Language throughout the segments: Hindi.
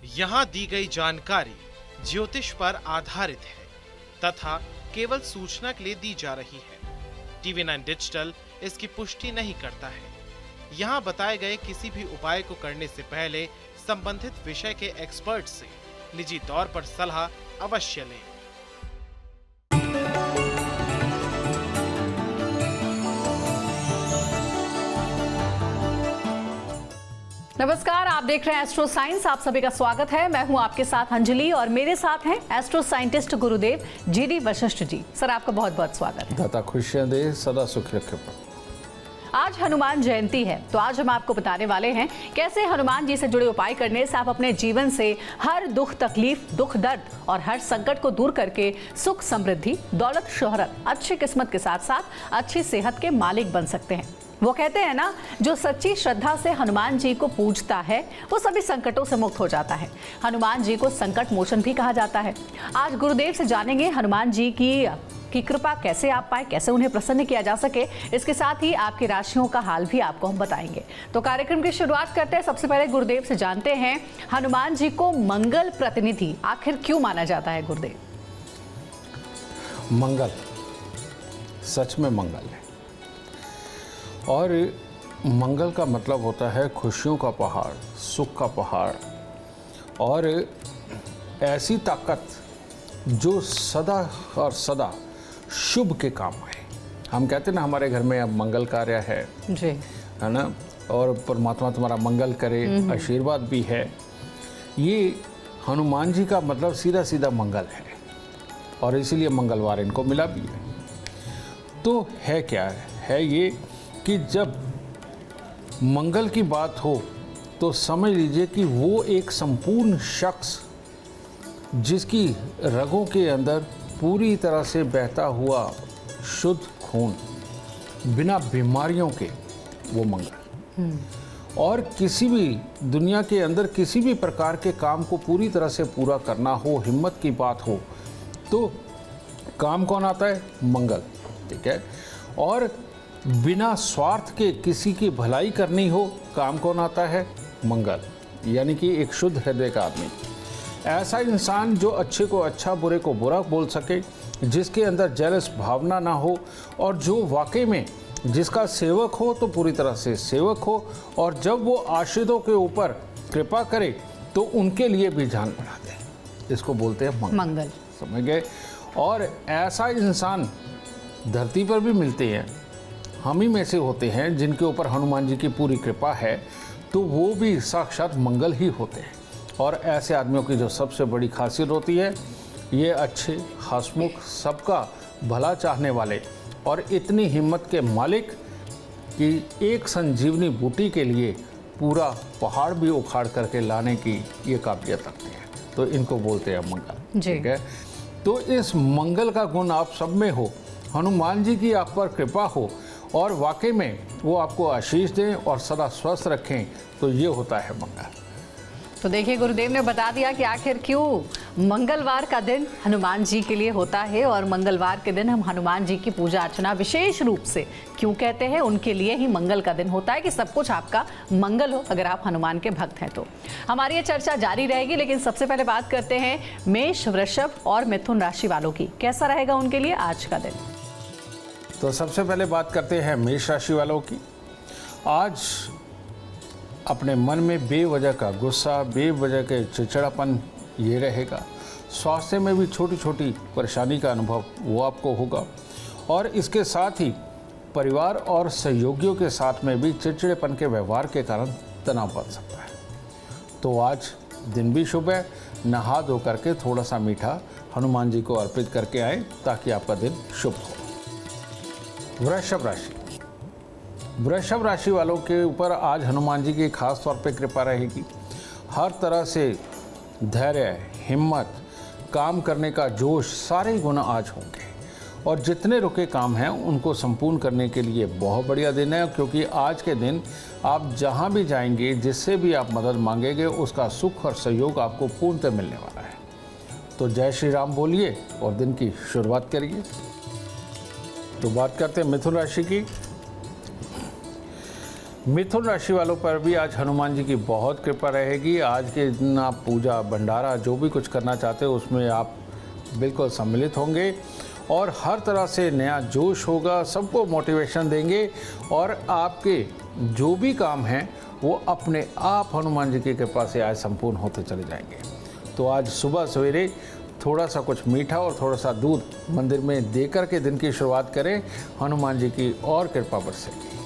यहाँ दी गई जानकारी ज्योतिष पर आधारित है तथा केवल सूचना के लिए दी जा रही है। TV9 डिजिटल इसकी पुष्टि नहीं करता है। यहाँ बताए गए किसी भी उपाय को करने से पहले संबंधित विषय के एक्सपर्ट से निजी तौर पर सलाह अवश्य लें। नमस्कार, आप देख रहे हैं एस्ट्रो साइंस। आप सभी का स्वागत है। मैं हूं आपके साथ अंजलि और मेरे साथ हैं एस्ट्रो साइंटिस्ट गुरुदेव GD वशिष्ठ जी। सर, आपका बहुत बहुत स्वागत है। दाता खुशियां दे, सदा सुख रखे। आज हनुमान जयंती है, तो आज हम आपको बताने वाले हैं कैसे हनुमान जी से जुड़े उपाय करने से आप अपने जीवन से हर दुख तकलीफ, दुख दर्द और हर संकट को दूर करके सुख समृद्धि, दौलत शोहरत, अच्छी किस्मत के साथ साथ अच्छी सेहत के मालिक बन सकते हैं। वो कहते हैं ना, जो सच्ची श्रद्धा से हनुमान जी को पूजता है वो सभी संकटों से मुक्त हो जाता है। हनुमान जी को संकट मोचन भी कहा जाता है। आज गुरुदेव से जानेंगे हनुमान जी की कृपा कैसे आप पाए, कैसे उन्हें प्रसन्न किया जा सके। इसके साथ ही आपकी राशियों का हाल भी आपको हम बताएंगे। तो कार्यक्रम की शुरुआत करते हैं। सबसे पहले गुरुदेव से जानते हैं, हनुमान जी को मंगल प्रतिनिधि आखिर क्यों माना जाता है गुरुदेव? मंगल, सच में मंगल है। और मंगल का मतलब होता है खुशियों का पहाड़, सुख का पहाड़ और ऐसी ताकत जो सदा और सदा शुभ के काम आए। हम कहते हैं ना, हमारे घर में अब मंगल कार्य है जी, है ना, और परमात्मा तुम्हारा मंगल करे, आशीर्वाद भी है। ये हनुमान जी का मतलब सीधा सीधा मंगल है और इसीलिए मंगलवार इनको मिला भी है। तो है क्या है ये कि जब मंगल की बात हो तो समझ लीजिए कि वो एक संपूर्ण शख्स जिसकी रगों के अंदर पूरी तरह से बहता हुआ शुद्ध खून, बिना बीमारियों के, वो मंगल। और किसी भी दुनिया के अंदर किसी भी प्रकार के काम को पूरी तरह से पूरा करना हो, हिम्मत की बात हो, तो काम कौन आता है? मंगल। ठीक है। और बिना स्वार्थ के किसी की भलाई करनी हो, काम कौन आता है? मंगल। यानी कि एक शुद्ध हृदय का आदमी, ऐसा इंसान जो अच्छे को अच्छा, बुरे को बुरा बोल सके, जिसके अंदर जेलस भावना ना हो और जो वाकई में जिसका सेवक हो तो पूरी तरह से सेवक हो, और जब वो आश्रितों के ऊपर कृपा करे तो उनके लिए भी जान बढ़ा दे। इसको बोलते हैं मंगल। समझ गए? और ऐसा इंसान धरती पर भी मिलते हैं, हम ही में से होते हैं जिनके ऊपर हनुमान जी की पूरी कृपा है, तो वो भी साक्षात मंगल ही होते हैं। और ऐसे आदमियों की जो सबसे बड़ी खासियत होती है, ये अच्छे, हंसमुख, सबका भला चाहने वाले और इतनी हिम्मत के मालिक कि एक संजीवनी बूटी के लिए पूरा पहाड़ भी उखाड़ करके लाने की ये काबिलियत रखते हैं। तो इनको बोलते हैं मंगल। ठीक है। तो इस मंगल का गुण आप सब में हो, हनुमान जी की आप पर कृपा हो और वाकई में वो आपको आशीष दें और सदा स्वस्थ रखें, तो ये होता है मंगल। तो देखिए, गुरुदेव ने बता दिया कि आखिर क्यों मंगलवार का दिन हनुमान जी के लिए होता है और मंगलवार के दिन हम हनुमान जी की पूजा अर्चना विशेष रूप से क्यों कहते हैं। उनके लिए ही मंगल का दिन होता है कि सब कुछ आपका मंगल हो, अगर आप हनुमान के भक्त हैं तो। हमारी ये चर्चा जारी रहेगी, लेकिन सबसे पहले बात करते हैं मेष, वृषभ और मिथुन राशि वालों की। कैसा रहेगा उनके लिए आज का दिन? तो सबसे पहले बात करते हैं मेष राशि वालों की। आज अपने मन में बेवजह का गुस्सा, बेवजह के चिड़चिड़ापन ये रहेगा। स्वास्थ्य में भी छोटी छोटी परेशानी का अनुभव वो आपको होगा, और इसके साथ ही परिवार और सहयोगियों के साथ में भी चिड़चिड़ेपन के व्यवहार के कारण तनाव बढ़ सकता है। तो आज दिन भी शुभ है। नहा धो करके थोड़ा सा मीठा हनुमान जी को अर्पित करके आएँ ताकि आपका दिन शुभ हो। वृषभ राशि, वृषभ राशि वालों के ऊपर आज हनुमान जी की खास तौर पे कृपा रहेगी। हर तरह से धैर्य, हिम्मत, काम करने का जोश, सारे गुण आज होंगे और जितने रुके काम हैं उनको संपूर्ण करने के लिए बहुत बढ़िया दिन है, क्योंकि आज के दिन आप जहां भी जाएंगे, जिससे भी आप मदद मांगेंगे, उसका सुख और सहयोग आपको पूर्णतः मिलने वाला है। तो जय श्री राम बोलिए और दिन की शुरुआत करिए। तो बात करते हैं मिथुन राशि की। मिथुन राशि वालों पर भी आज हनुमान जी की बहुत कृपा रहेगी। आज के दिन आप पूजा भंडारा जो भी कुछ करना चाहते हो उसमें आप बिल्कुल सम्मिलित होंगे और हर तरह से नया जोश होगा, सबको मोटिवेशन देंगे और आपके जो भी काम हैं वो अपने आप हनुमान जी की कृपा से आज संपूर्ण होते चले जाएंगे। तो आज सुबह सवेरे थोड़ा सा कुछ मीठा और थोड़ा सा दूध मंदिर में देकर के दिन की शुरुआत करें, हनुमान जी की और कृपा बरसेगी।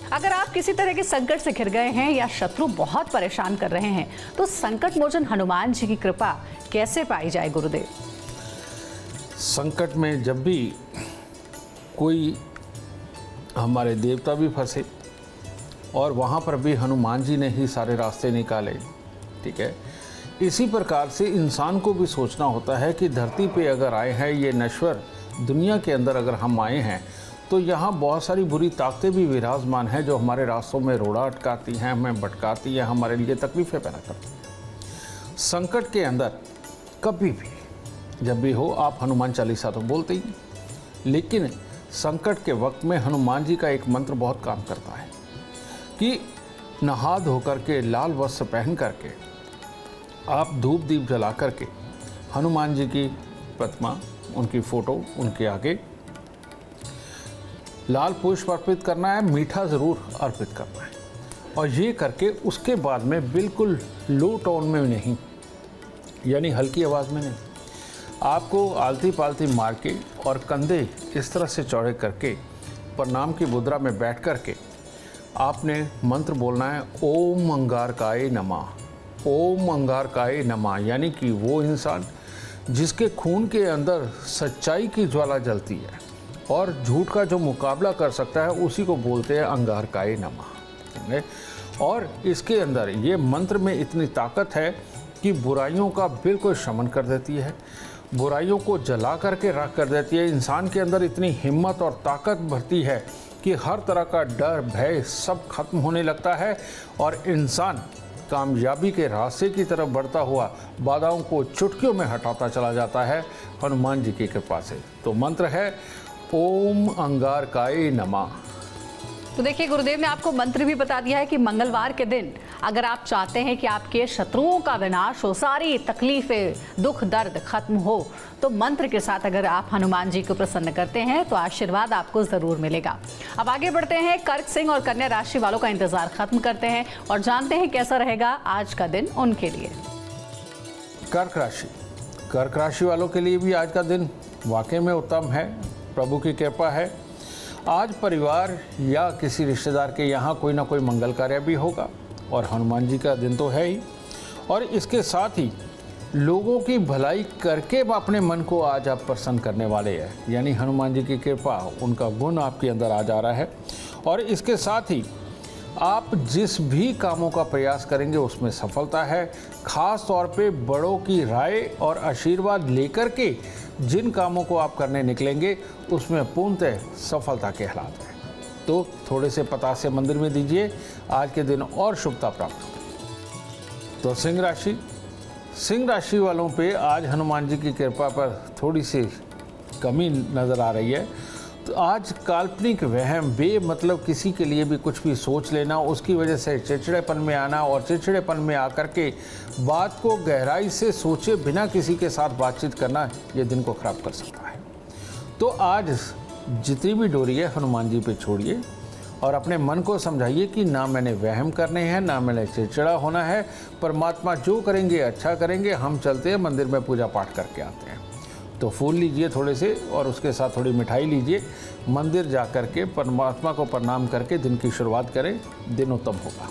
अगर आप किसी तरह के संकट से घिर गए हैं या शत्रु बहुत परेशान कर रहे हैं तो संकट मोचन हनुमान जी की कृपा कैसे पाई जाए गुरुदेव? संकट में जब भी कोई हमारे देवता भी फंसे और वहाँ पर भी हनुमान जी ने ही सारे रास्ते निकाले, ठीक है। इसी प्रकार से इंसान को भी सोचना होता है कि धरती पे अगर आए हैं, ये नश्वर दुनिया के अंदर अगर हम आए हैं तो यहाँ बहुत सारी बुरी ताकतें भी विराजमान हैं जो हमारे रास्तों में रोड़ा अटकाती हैं, हमें भटकाती हैं, हमारे लिए तकलीफ़ें पैदा करती हैं। संकट के अंदर कभी भी जब भी हो आप हनुमान चालीसा तो बोलते ही, लेकिन संकट के वक्त में हनुमान जी का एक मंत्र बहुत काम करता है कि नहा धो करके लाल वस्त्र पहन करके आप धूप दीप जला करके हनुमान जी की प्रतिमा, उनकी फ़ोटो, उनके आगे लाल पुष्प अर्पित करना है, मीठा ज़रूर अर्पित करना है और ये करके उसके बाद में बिल्कुल लो टोन में नहीं, यानी हल्की आवाज़ में नहीं, आपको आलती पालती मार के और कंधे इस तरह से चौड़े करके प्रणाम की मुद्रा में बैठ करके आपने मंत्र बोलना है, ओम अंगारकाय नमः, ओम अंगारकाय नमः। यानी कि वो इंसान जिसके खून के अंदर सच्चाई की ज्वाला जलती है और झूठ का जो मुकाबला कर सकता है उसी को बोलते हैं अंगारकाय नमः। और इसके अंदर ये मंत्र में इतनी ताकत है कि बुराइयों का बिल्कुल शमन कर देती है, बुराइयों को जला करके राख कर देती है। इंसान के अंदर इतनी हिम्मत और ताकत भरती है कि हर तरह का डर भय सब खत्म होने लगता है और इंसान कामयाबी के रास्ते की तरफ बढ़ता हुआ बाधाओं को चुटकियों में हटाता चला जाता है हनुमान जी की कृपा से। तो मंत्र है ओम अंगारकाय नमः। तो देखिए गुरुदेव ने आपको मंत्र भी बता दिया है कि मंगलवार के दिन अगर आप चाहते हैं कि आपके शत्रुओं का विनाश हो, सारी तकलीफें, दुख दर्द खत्म हो, तो मंत्र के साथ अगर आप हनुमान जी को प्रसन्न करते हैं तो आशीर्वाद आपको जरूर मिलेगा। अब आगे बढ़ते हैं, कर्क सिंह और कन्या राशि वालों का इंतजार खत्म करते हैं और जानते हैं कैसा रहेगा आज का दिन उनके लिए। कर्क राशि वालों के लिए भी आज का दिन वाकई में उत्तम है, प्रभु की कृपा है। आज परिवार या किसी रिश्तेदार के यहाँ कोई ना कोई मंगल कार्य भी होगा और हनुमान जी का दिन तो है ही, और इसके साथ ही लोगों की भलाई करके अपने मन को आज आप प्रसन्न करने वाले हैं, यानी हनुमान जी की कृपा, उनका गुण आपके अंदर आ जा रहा है। और इसके साथ ही आप जिस भी कामों का प्रयास करेंगे उसमें सफलता है। खास तौर पे बड़ों की राय और आशीर्वाद लेकर के जिन कामों को आप करने निकलेंगे उसमें पूर्णतः सफलता के हालात हैं। तो थोड़े से पतासे मंदिर में दीजिए, आज के दिन और शुभता प्राप्त होगी। तो सिंह राशि वालों पे आज हनुमान जी की कृपा पर थोड़ी सी कमी नज़र आ रही है। तो आज काल्पनिक वहम, बेमतलब किसी के लिए भी कुछ भी सोच लेना, उसकी वजह से चिड़चिड़ेपन में आना और चिड़चिड़ेपन में आकर के बात को गहराई से सोचे बिना किसी के साथ बातचीत करना, ये दिन को ख़राब कर सकता है। तो आज जितनी भी डोरी है हनुमान जी पे छोड़िए और अपने मन को समझाइए कि ना मैंने वहम करने हैं, ना मैंने चिड़चिड़ा होना है। परमात्मा जो करेंगे अच्छा करेंगे, हम चलते हैं मंदिर में पूजा पाठ करके आते हैं। तो फूल लीजिए थोड़े से और उसके साथ थोड़ी मिठाई लीजिए, मंदिर जा कर के परमात्मा को प्रणाम करके दिन की शुरुआत करें, दिन उत्तम होगा।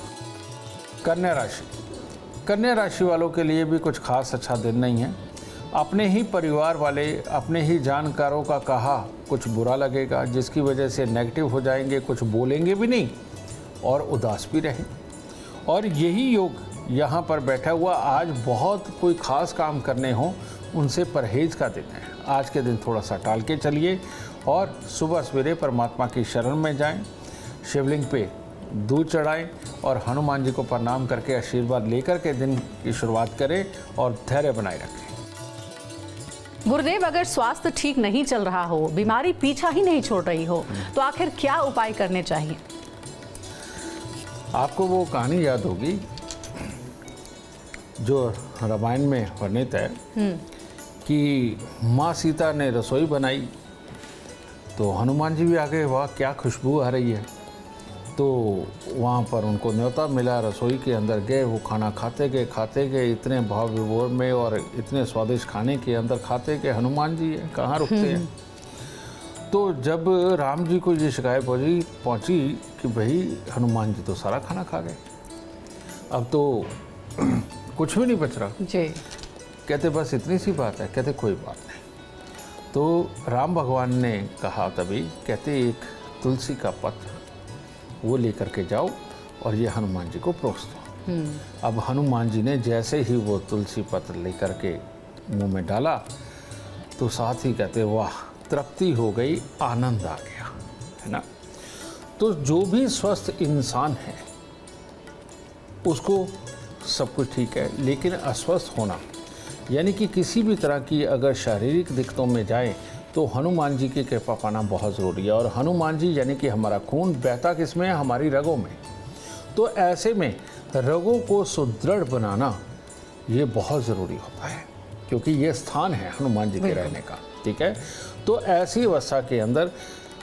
कन्या राशि वालों के लिए भी कुछ खास अच्छा दिन नहीं है। अपने ही परिवार वाले, अपने ही जानकारों का कहा कुछ बुरा लगेगा, जिसकी वजह से नेगेटिव हो जाएंगे, कुछ बोलेंगे भी नहीं और उदास भी रहें। और यही योग यहाँ पर बैठा हुआ आज बहुत कोई खास काम करने हों उनसे परहेज का दिन है। आज के दिन थोड़ा सा टाल के चलिए और सुबह सवेरे परमात्मा की शरण में जाएं, शिवलिंग पे दूध चढ़ाएं और हनुमान जी को प्रणाम करके आशीर्वाद लेकर के दिन की शुरुआत करें और धैर्य बनाए रखें। गुरुदेव, अगर स्वास्थ्य ठीक नहीं चल रहा हो, बीमारी पीछा ही नहीं छोड़ रही हो, तो आखिर क्या उपाय करने चाहिए? आपको वो कहानी याद होगी जो रामायण में वर्णित है कि माँ सीता ने रसोई बनाई तो हनुमान जी भी आ गए, वाह क्या खुशबू आ रही है। तो वहाँ पर उनको न्योता मिला, रसोई के अंदर गए, वो खाना खाते गए इतने भाव विभोर में और इतने स्वादिष्ट खाने के अंदर खाते गए। हनुमान जी कहाँ रुकते हैं। तो जब राम जी को ये शिकायत पहुँची कि भाई हनुमान जी तो सारा खाना खा गए, अब तो कुछ भी नहीं बच रहा जी। कहते बस इतनी सी बात है। कहते कोई बात नहीं। तो राम भगवान ने कहा तभी, कहते एक तुलसी का पत्र वो लेकर के जाओ और ये हनुमान जी को परोस दो। अब हनुमान जी ने जैसे ही वो तुलसी पत्र लेकर के मुंह में डाला तो साथ ही कहते वाह तृप्ति हो गई, आनंद आ गया, है ना। तो जो भी स्वस्थ इंसान है उसको सब कुछ ठीक है, लेकिन अस्वस्थ होना यानी कि किसी भी तरह की अगर शारीरिक दिक्कतों में जाए तो हनुमान जी की कृपा पाना बहुत ज़रूरी है। और हनुमान जी यानी कि हमारा खून बहता किस में है, हमारी रगों में। तो ऐसे में रगों को सुदृढ़ बनाना ये बहुत ज़रूरी होता है, क्योंकि ये स्थान है हनुमान जी के रहने का, ठीक है। तो ऐसी अवस्था के अंदर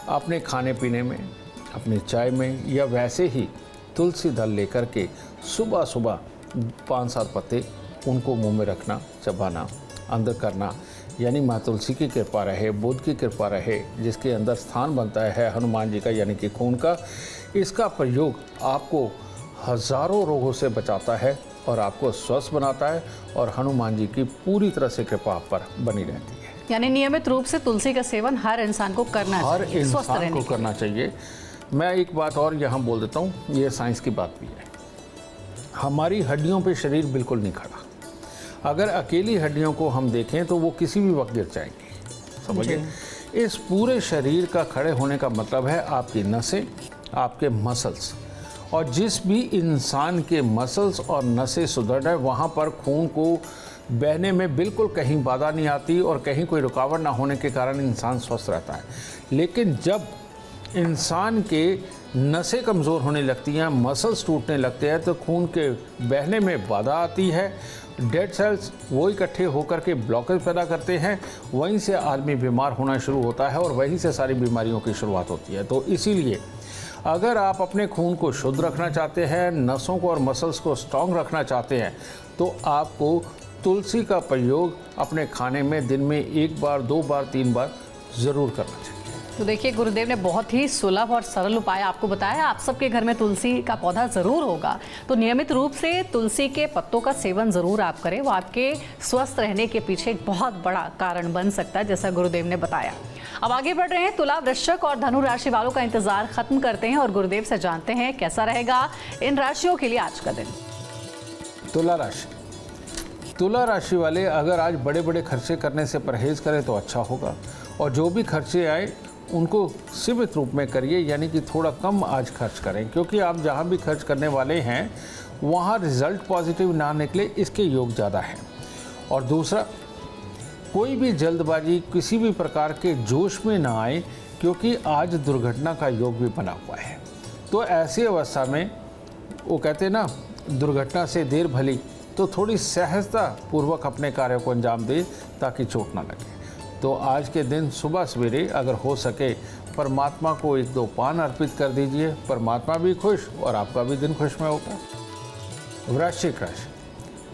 अपने खाने पीने में, अपनी चाय में या वैसे ही तुलसी दल लेकर के सुबह सुबह 5-7 पत्ते उनको मुंह में रखना, चबाना, अंदर करना, यानी माँ तुलसी की कृपा रहे, बुद्ध की कृपा रहे, जिसके अंदर स्थान बनता है हनुमान जी का यानी कि खून का। इसका प्रयोग आपको हज़ारों रोगों से बचाता है और आपको स्वस्थ बनाता है और हनुमान जी की पूरी तरह से कृपा आप पर बनी रहती है। यानी नियमित रूप से तुलसी का सेवन हर इंसान को करना चाहिए, हर इंसान को करना चाहिए। मैं एक बात और यहाँ बोल देता हूँ, ये साइंस की बात भी है। हमारी हड्डियों पे शरीर बिल्कुल नहीं खड़ा। अगर अकेली हड्डियों को हम देखें तो वो किसी भी वक्त गिर जाएंगी, समझिए। इस पूरे शरीर का खड़े होने का मतलब है आपकी नसें, आपके मसल्स। और जिस भी इंसान के मसल्स और नसें सुदृढ़ है वहाँ पर खून को बहने में बिल्कुल कहीं बाधा नहीं आती और कहीं कोई रुकावट ना होने के कारण इंसान स्वस्थ रहता है। लेकिन जब इंसान के नसें कमज़ोर होने लगती हैं, मसल्स टूटने लगते हैं, तो खून के बहने में बाधा आती है। डेड सेल्स वो इकट्ठे होकर के ब्लॉकेज पैदा करते हैं, वहीं से आदमी बीमार होना शुरू होता है और वहीं से सारी बीमारियों की शुरुआत होती है। तो इसीलिए अगर आप अपने खून को शुद्ध रखना चाहते हैं, नसों को और मसल्स को स्ट्रॉन्ग रखना चाहते हैं, तो आपको तुलसी का प्रयोग अपने खाने में दिन में 1 बार, 2 बार, 3 बार ज़रूर करना चाहिए। तो देखिए गुरुदेव ने बहुत ही सुलभ और सरल उपाय आपको बताया। आप सबके घर में तुलसी का पौधा ज़रूर होगा, तो नियमित रूप से तुलसी के पत्तों का सेवन ज़रूर आप करें। वो आपके स्वस्थ रहने के पीछे एक बहुत बड़ा कारण बन सकता है, जैसा गुरुदेव ने बताया। अब आगे बढ़ रहे हैं, तुला, वृश्चिक और धनु राशि वालों का इंतजार खत्म करते हैं और गुरुदेव से जानते हैं कैसा रहेगा इन राशियों के लिए आज का दिन। तुला राशि, तुला राशि वाले अगर आज बड़े बड़े खर्चे करने से परहेज करें तो अच्छा होगा, और जो भी खर्चे आए उनको सीमित रूप में करिए, यानी कि थोड़ा कम आज खर्च करें, क्योंकि आप जहां भी खर्च करने वाले हैं वहां रिजल्ट पॉजिटिव ना निकले इसके योग ज़्यादा हैं। और दूसरा, कोई भी जल्दबाजी किसी भी प्रकार के जोश में ना आए, क्योंकि आज दुर्घटना का योग भी बना हुआ है। तो ऐसी अवस्था में वो कहते हैं ना, दुर्घटना से देर भली, तो थोड़ी सहजता पूर्वक अपने कार्य को अंजाम दे ताकि चोट ना लगे। तो आज के दिन सुबह सवेरे अगर हो सके परमात्मा को 1-2 पान अर्पित कर दीजिए, परमात्मा भी खुश और आपका भी दिन खुशमय होगा। वृश्चिक राशि,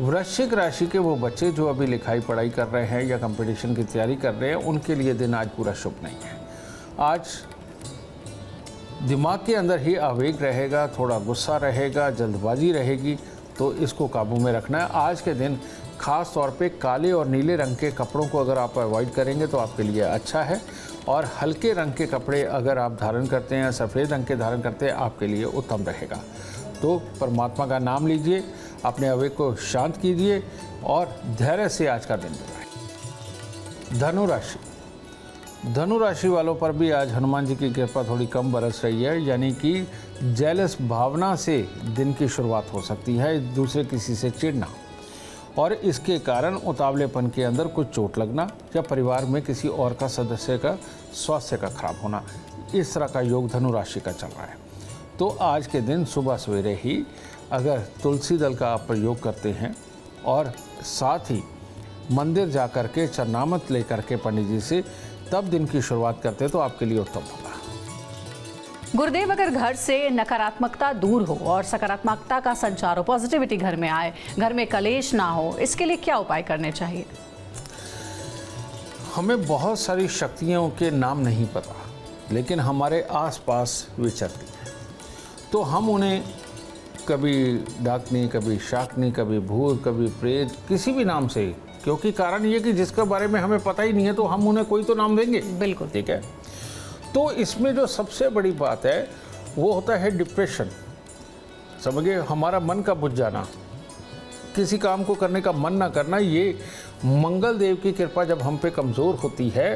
वृश्चिक राशि के वो बच्चे जो अभी लिखाई पढ़ाई कर रहे हैं या कंपटीशन की तैयारी कर रहे हैं, उनके लिए दिन आज पूरा शुभ नहीं है। आज दिमाग के अंदर ही आवेग रहेगा, थोड़ा गुस्सा रहेगा, जल्दबाजी रहेगी, तो इसको काबू में रखना है। आज के दिन खास तौर पे काले और नीले रंग के कपड़ों को अगर आप अवॉइड करेंगे तो आपके लिए अच्छा है, और हल्के रंग के कपड़े अगर आप धारण करते हैं, सफ़ेद रंग के धारण करते हैं, आपके लिए उत्तम रहेगा। तो परमात्मा का नाम लीजिए, अपने आवेग को शांत कीजिए और धैर्य से आज का दिन बिताएं। धनु राशि, धनु राशि वालों पर भी आज हनुमान जी की कृपा थोड़ी कम बरस रही है, यानी कि जेलस भावना से दिन की शुरुआत हो सकती है, दूसरे किसी से चिढ़ना, और इसके कारण उतावलेपन के अंदर कुछ चोट लगना या परिवार में किसी और का सदस्य का स्वास्थ्य का खराब होना, इस तरह का योग धनु राशि का चल रहा है। तो आज के दिन सुबह सवेरे ही अगर तुलसी दल का आप प्रयोग करते हैं और साथ ही मंदिर जा कर के चरनामत लेकर के पंडित जी से तब दिन की शुरुआत करते हैं तो आपके लिए उत्तम होगा। गुरुदेव, अगर घर से नकारात्मकता दूर हो और सकारात्मकता का संचार हो, पॉजिटिविटी घर में आए, घर में कलेश ना हो, इसके लिए क्या उपाय करने चाहिए? हमें बहुत सारी शक्तियों के नाम नहीं पता, लेकिन हमारे आसपास विचरती हैं, तो हम उन्हें कभी डाकनी, कभी शाकनी, कभी भूत, कभी प्रेत, किसी भी नाम से, क्योंकि कारण ये कि जिसके बारे में हमें पता ही नहीं है तो हम उन्हें कोई तो नाम देंगे। बिल्कुल ठीक है। तो इसमें जो सबसे बड़ी बात है वो होता है डिप्रेशन। समझिए, हमारा मन का बुझ जाना, किसी काम को करने का मन ना करना, ये मंगल देव की कृपा जब हम पे कमज़ोर होती है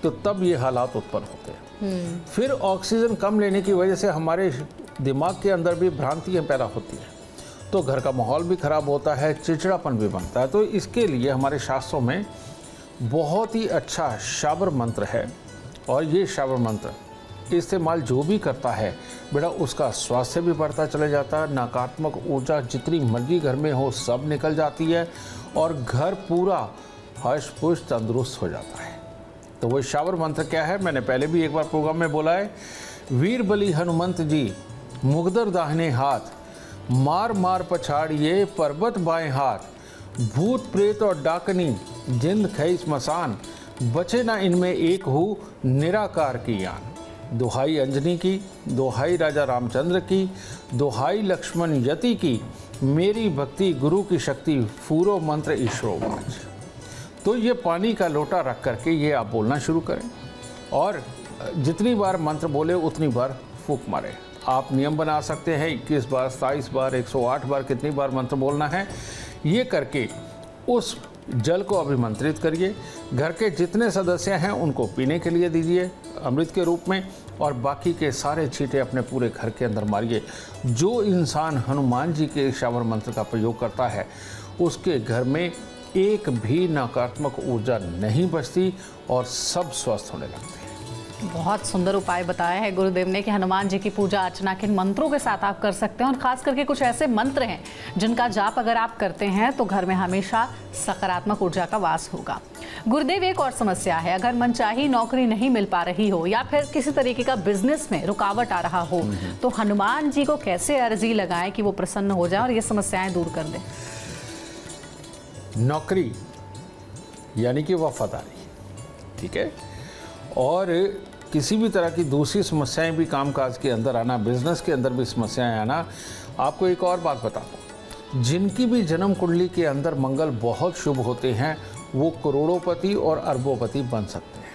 तो तब ये हालात उत्पन्न होते हैं। फिर ऑक्सीजन कम लेने की वजह से हमारे दिमाग के अंदर भी भ्रांतियाँ पैदा होती हैं, तो घर का माहौल भी ख़राब होता है, चिड़चिड़ापन भी बनता है। तो इसके लिए हमारे शास्त्रों में बहुत ही अच्छा शाबर मंत्र है, और ये शाबर मंत्र इस्तेमाल जो भी करता है बेटा उसका स्वास्थ्य भी बढ़ता चला जाता है, नकारात्मक ऊर्जा जितनी मर्जी घर में हो सब निकल जाती है और घर पूरा हर्ष पुष्ट तंदुरुस्त हो जाता है। तो वो शाबर मंत्र क्या है, मैंने पहले भी एक बार प्रोग्राम में बोला है। वीर बली हनुमंत जी मुगदर दाहिने हाथ, मार मार पछाड़िए पर्वत बाएं हाथ, भूत प्रेत और डाकनी जिंद खई स्मशान, बचे ना इनमें एक हूँ निराकार की यान। दुहाई अंजनी की, दुहाई राजा रामचंद्र की, दुहाई लक्ष्मण यति की, मेरी भक्ति गुरु की शक्ति, फूरो मंत्र ईश्वरोवाच। तो ये पानी का लोटा रख करके ये आप बोलना शुरू करें और जितनी बार मंत्र बोले उतनी बार फूंक मारें। आप नियम बना सकते हैं 21 बार, 27 बार, 108 बार, कितनी बार मंत्र बोलना है। ये करके उस जल को अभिमंत्रित करिए, घर के जितने सदस्य हैं उनको पीने के लिए दीजिए अमृत के रूप में, और बाकी के सारे छींटे अपने पूरे घर के अंदर मारिए। जो इंसान हनुमान जी के शाबर मंत्र का प्रयोग करता है उसके घर में एक भी नकारात्मक ऊर्जा नहीं बचती और सब स्वस्थ होने लगते हैं। बहुत सुंदर उपाय बताया है गुरुदेव ने कि हनुमान जी की पूजा अर्चना किन मंत्रों के साथ आप कर सकते हैं, और खास करके कुछ ऐसे मंत्र हैं जिनका जाप अगर आप करते हैं तो घर में हमेशा सकारात्मक ऊर्जा का वास होगा। गुरुदेव, एक और समस्या है, अगर मनचाही नौकरी नहीं मिल पा रही हो या फिर किसी तरीके का बिजनेस में रुकावट आ रहा हो, तो हनुमान जी को कैसे अर्जी लगाएं कि वो प्रसन्न हो जाए और ये समस्याएं दूर कर दें? नौकरी यानी कि वफादारी, ठीक है, और किसी भी तरह की दूसरी समस्याएं भी कामकाज के अंदर आना, बिजनेस के अंदर भी समस्याएं आना। आपको एक और बात बताता हूँ, जिनकी भी जन्म कुंडली के अंदर मंगल बहुत शुभ होते हैं वो करोड़ोंपति और अरबोंपति बन सकते हैं,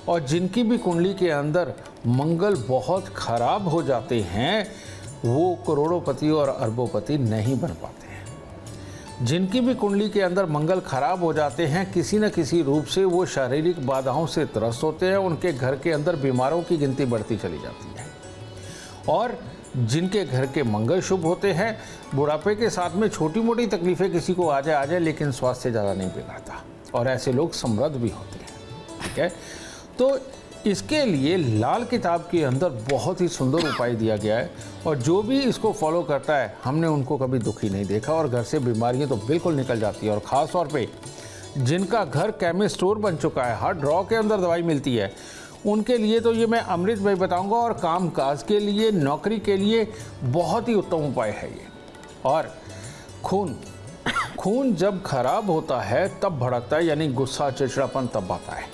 और जिनकी भी कुंडली के अंदर मंगल बहुत खराब हो जाते हैं वो करोड़ोंपति और अरबोंपति नहीं बन पाते हैं। जिनकी भी कुंडली के अंदर मंगल खराब हो जाते हैं किसी न किसी रूप से वो शारीरिक बाधाओं से त्रस्त होते हैं, उनके घर के अंदर बीमारों की गिनती बढ़ती चली जाती है। और जिनके घर के मंगल शुभ होते हैं बुढ़ापे के साथ में छोटी मोटी तकलीफें किसी को आ जाए लेकिन स्वास्थ्य ज़्यादा नहीं बिगड़ता, और ऐसे लोग समृद्ध भी होते हैं। ठीक है, तो इसके लिए लाल किताब के अंदर बहुत ही सुंदर उपाय दिया गया है, और जो भी इसको फॉलो करता है हमने उनको कभी दुखी नहीं देखा, और घर से बीमारियां तो बिल्कुल निकल जाती है। और ख़ास तौर पे जिनका घर केमिस्ट स्टोर बन चुका है, हर ड्रॉ के अंदर दवाई मिलती है, उनके लिए तो ये मैं अमृत भाई बताऊंगा, और काम काज के लिए, नौकरी के लिए बहुत ही उत्तम उपाय है ये। और खून जब खराब होता है तब भड़कता है, यानी गुस्सा चिड़चिड़ापन तब आता है,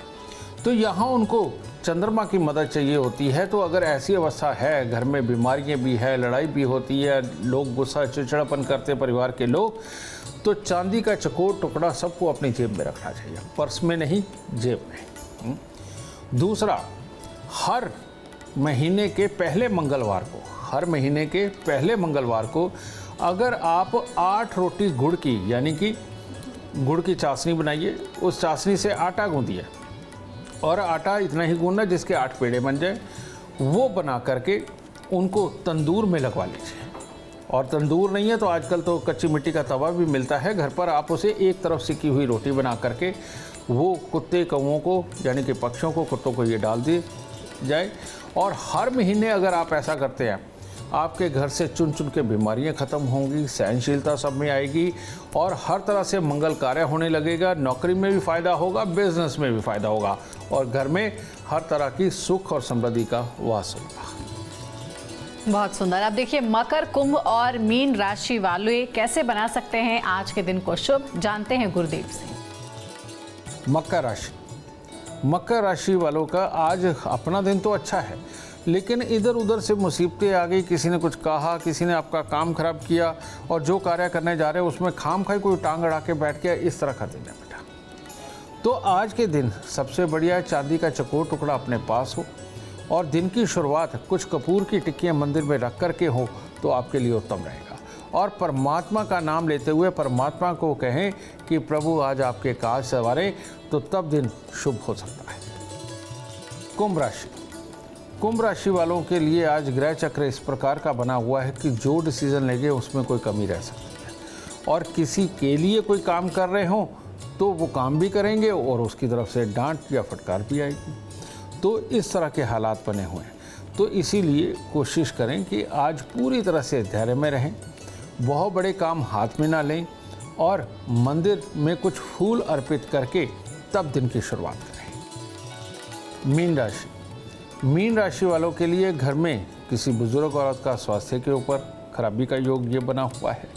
तो यहाँ उनको चंद्रमा की मदद चाहिए होती है। तो अगर ऐसी अवस्था है, घर में बीमारियाँ भी है, लड़ाई भी होती है, लोग गुस्सा चिड़चिड़ापन करते परिवार के लोग, तो चांदी का चकोर टुकड़ा सबको अपनी जेब में रखना चाहिए, पर्स में नहीं, जेब में। दूसरा, हर महीने के पहले मंगलवार को, हर महीने के पहले मंगलवार को अगर आप 8 रोटी गुड़ की, यानी कि गुड़ की चाशनी बनाइए, उस चाशनी से आटा गूंदिए, और आटा इतना ही गूंदना जिसके 8 पेड़े बन जाए, वो बना करके उनको तंदूर में लगवा लीजिए। और तंदूर नहीं है तो आजकल तो कच्ची मिट्टी का तवा भी मिलता है घर पर, आप उसे एक तरफ सिकी हुई रोटी बना करके वो कुत्ते कौओं को, यानी कि पक्षियों को, कुत्तों को ये डाल दी जाए। और हर महीने अगर आप ऐसा करते हैं आपके घर से चुन चुन के बीमारियां खत्म होंगी, सहनशीलता सब में आएगी और हर तरह से मंगल कार्य होने लगेगा। नौकरी में भी फायदा होगा, बिजनेस में भी फायदा होगा और घर में हर तरह की सुख और समृद्धि का वास होगा। बहुत सुंदर। अब देखिए, मकर, कुंभ और मीन राशि वाले कैसे बना सकते हैं आज के दिन को शुभ, जानते हैं गुरुदेव से। मकर राशि, मकर राशि वालों का आज अपना दिन तो अच्छा है, लेकिन इधर उधर से मुसीबतें आ गई। किसी ने कुछ कहा, किसी ने आपका काम खराब किया और जो कार्य करने जा रहे हैं उसमें खाम खाई कोई टांग अड़ा के बैठ गया, इस तरह का दिन है बेटा। तो आज के दिन सबसे बढ़िया है चांदी का चकोर टुकड़ा अपने पास हो और दिन की शुरुआत कुछ कपूर की टिक्कियाँ मंदिर में रख करके हो तो आपके लिए उत्तम रहेगा। और परमात्मा का नाम लेते हुए परमात्मा को कहें कि प्रभु आज आपके काज सवारे, तो तब दिन शुभ हो सकता है। कुंभ राशि, कुंभ राशि वालों के लिए आज ग्रह चक्र इस प्रकार का बना हुआ है कि जो डिसीजन लेंगे उसमें कोई कमी रह सकती है और किसी के लिए कोई काम कर रहे हो तो वो काम भी करेंगे और उसकी तरफ से डांट या फटकार भी आएगी। तो इस तरह के हालात बने हुए हैं, तो इसीलिए कोशिश करें कि आज पूरी तरह से धैर्य में रहें, बहुत बड़े काम हाथ में ना लें और मंदिर में कुछ फूल अर्पित करके तब दिन की शुरुआत करें। मीन राशि, मीन राशि वालों के लिए घर में किसी बुजुर्ग औरत का स्वास्थ्य के ऊपर खराबी का योग ये बना हुआ है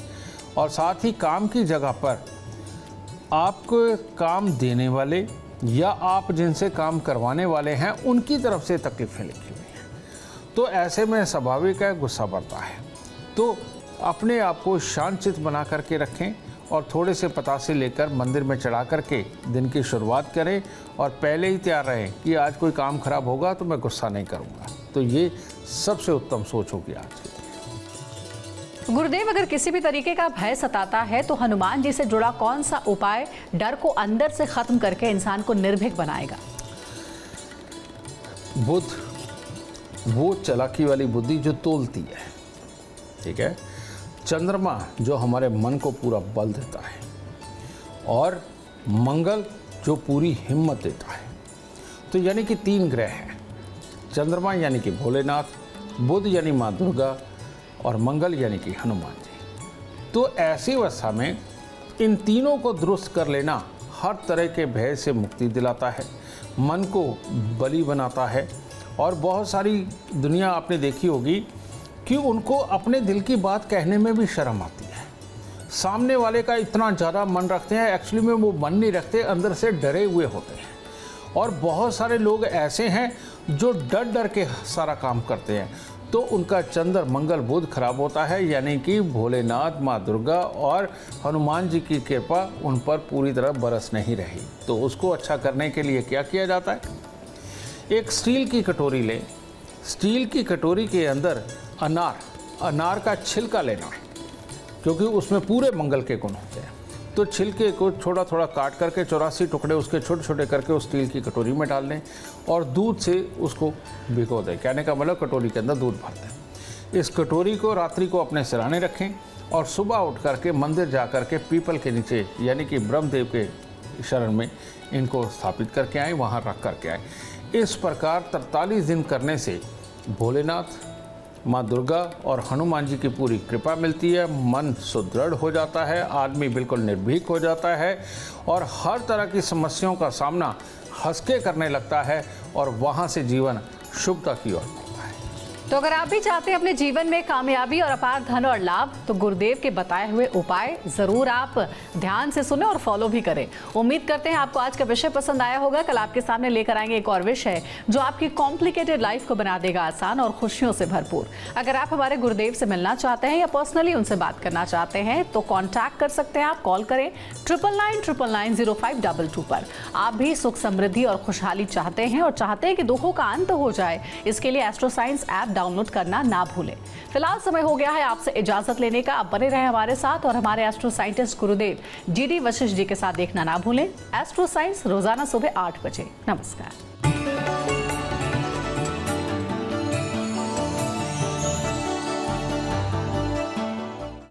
और साथ ही काम की जगह पर आपको काम देने वाले या आप जिनसे काम करवाने वाले हैं उनकी तरफ से तकलीफें लिखी हुई हैं, तो ऐसे में स्वाभाविक है गुस्सा बढ़ता है। तो अपने आप को शांतचित्त बना करके रखें और थोड़े से पतासे लेकर मंदिर में चढ़ा करके दिन की शुरुआत करें और पहले ही तैयार रहें कि आज कोई काम खराब होगा तो मैं गुस्सा नहीं करूँगा। तो ये सबसे उत्तम सोच होगी आज की। गुरुदेव, अगर किसी भी तरीके का भय सताता है तो हनुमान जी से जुड़ा कौन सा उपाय डर को अंदर से खत्म करके इंसान को निर्भीक बनाएगा? बुद्ध वो चालाकी वाली बुद्धि जो तोलती है, ठीक है। चंद्रमा जो हमारे मन को पूरा बल देता है और मंगल जो पूरी हिम्मत देता है। तो यानी कि 3 ग्रह हैं, चंद्रमा यानी कि भोलेनाथ, बुध यानी माँ दुर्गा और मंगल यानी कि हनुमान जी। तो ऐसी अवस्था में इन तीनों को दुरुस्त कर लेना हर तरह के भय से मुक्ति दिलाता है, मन को बली बनाता है। और बहुत सारी दुनिया आपने देखी होगी कि उनको अपने दिल की बात कहने में भी शर्म आती है। सामने वाले का इतना ज़्यादा मन रखते हैं, एक्चुअली में वो मन नहीं रखते, अंदर से डरे हुए होते हैं। और बहुत सारे लोग ऐसे हैं जो डर डर के सारा काम करते हैं, तो उनका चंद्र मंगल बुध खराब होता है। यानी कि भोलेनाथ, माँ दुर्गा और हनुमान जी की कृपा उन पर पूरी तरह बरस नहीं रही। तो उसको अच्छा करने के लिए क्या किया जाता है? एक स्टील की कटोरी लें, स्टील की कटोरी के अंदर अनार का छिलका लेना है, क्योंकि उसमें पूरे मंगल के गुण होते हैं। तो छिलके को थोड़ा थोड़ा काट करके 84 टुकड़े उसके छोटे छोटे करके उस स्टील की कटोरी में डाल दें और दूध से उसको भिगो दें। कहने का मतलब कटोरी के अंदर दूध भर दें। इस कटोरी को रात्रि को अपने सिरहाने रखें और सुबह उठ करके मंदिर जा कर के पीपल के नीचे यानी कि ब्रह्मदेव के शरण में इनको स्थापित करके आएँ, वहाँ रख करके आएँ। इस प्रकार 43 दिन करने से भोलेनाथ, माँ दुर्गा और हनुमान जी की पूरी कृपा मिलती है, मन सुदृढ़ हो जाता है, आदमी बिल्कुल निर्भीक हो जाता है और हर तरह की समस्याओं का सामना हंस के करने लगता है और वहाँ से जीवन शुभता की ओर। तो अगर आप भी चाहते हैं अपने जीवन में कामयाबी और अपार धन और लाभ, तो गुरुदेव के बताए हुए उपाय जरूर आप ध्यान से सुने और फॉलो भी करें। उम्मीद करते हैं आपको आज का विषय पसंद आया होगा। कल आपके सामने लेकर आएंगे एक और विषय जो आपकी कॉम्प्लिकेटेड लाइफ को बना देगा आसान और खुशियों से भरपूर। अगर आप हमारे गुरुदेव से मिलना चाहते हैं या पर्सनली उनसे बात करना चाहते हैं तो कॉन्टैक्ट कर सकते हैं। आप कॉल करें 9999990522 पर। आप भी सुख समृद्धि और खुशहाली चाहते हैं और चाहते हैं कि दुखों का अंत हो जाए, इसके लिए एस्ट्रो साइंस ऐप डाउनलोड करना ना भूलें। फिलहाल समय हो गया है आपसे इजाजत लेने का। आप बने रहें हमारे साथ और हमारे एस्ट्रो साइंटिस्ट गुरुदेव GD वशिष्ठ जी के साथ देखना ना भूलें। एस्ट्रो साइंस रोजाना सुबह 8 बजे। नमस्कार।